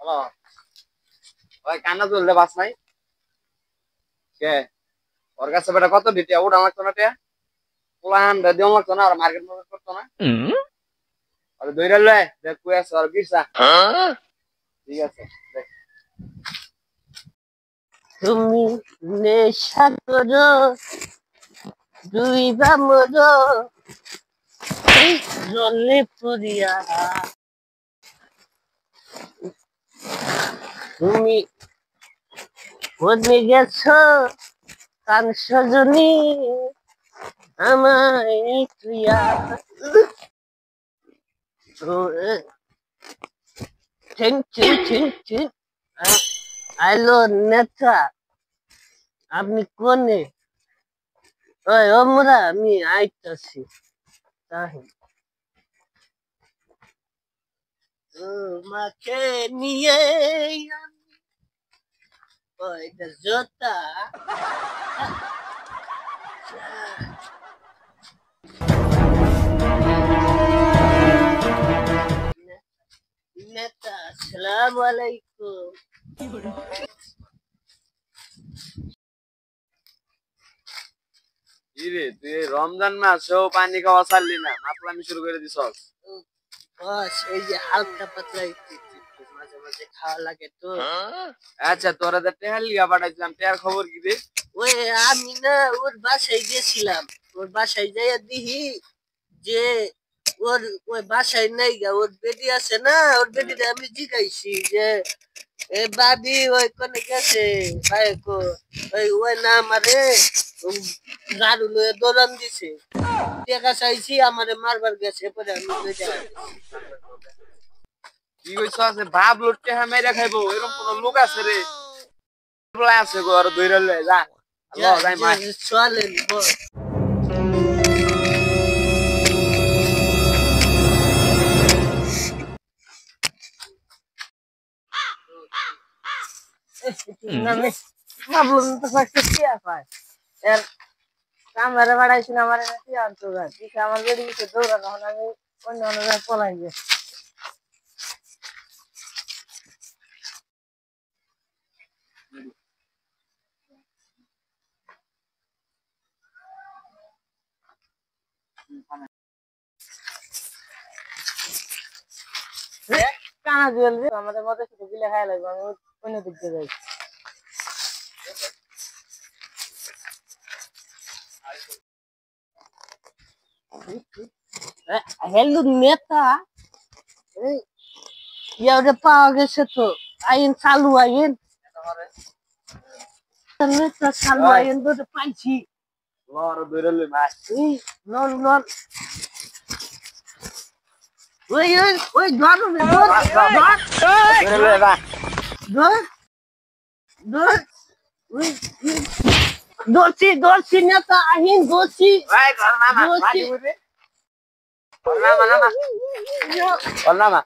hello ওই কান্না তুললে বাস নাই কে ওর কাছে বেটা কত দিতে ওটা আমার কোনো টিয়া প্লান দিও লাগতো না আর মার্কেট মার্কেট করতো না আর দইরা লয় দেখ কই আছে আর বিরসা ঠিক আছে দেখ তুমি নেশা করো দুইবা মরো এই জলে পড়িয়া তুমি বদলে গেছো কান সজনী আমায় তুইয়া ঠিক ঠিক ঠিক ঠিক হ্যালো নেতা আপনি কোনে ওই ওমরা আমি আইতাছি তাই তোমাকে নিয়ে ওই জোতা নেতা আসসালামু আলাইকুম ইরে তুই রমজান মাসেও পানি খাওয়া ছাড়লি না মাতলামি শুরু করে দিছস বস এই যে হালকা পাতলা একটু মাঝে মাঝে খাওয়া লাগে তো আচ্ছা তোরা তো টেহার লিয়া পাঠাইছিলাম টেহার খবর কি রে ওই আমি না ওর বাসায় গেছিলাম ওর বাসায় যাইয়া দিহি যে ওর ওই বাসায় নাই গা ওর বেডি আছে না ওর বেডিটা আমি জিগাইছি যে এ বাবি ওই কোনে গেছে ভাই কো ওই না আমারে গাড়ু লয়ে দৌড়ান দিছে টাকা চাইছি আমারে মারবার গেছে পরে আমি কি কইছ আছে ভাব লোট টেহা মেরে খাইবো এরকম কোন লোক আছে রে বলা আছে গো আর দইরা লয় যা আল্লাহ যাই মা চলেন বল ভাবলাম তো ফার্স্টে কি আছে এর কামরে বাড়াইছি না আমার কি আনতো গা ঠিক আমার বেড়ি গেছে দৌড়ানো হলো আমি অন্য অন্য জায়গায় পলাই গেছি কানা জুয়েল রে আমাদের মধ্যে শুধু গিলে খাই লাগবে আমি অন্য দিক দিয়ে যাই হেলু নেতা ইয়ারে পাওয়া গেছে তো আইন চালু আইন নেতা চালু আইন তো পাইছি লর দইরা লয় মা এই নন নন ওই ধর দইরা লয় যা ধর ধর ওই দোষী নেতা আহিন দোষী ভাই ঘর নামা দোষী ঘর নামা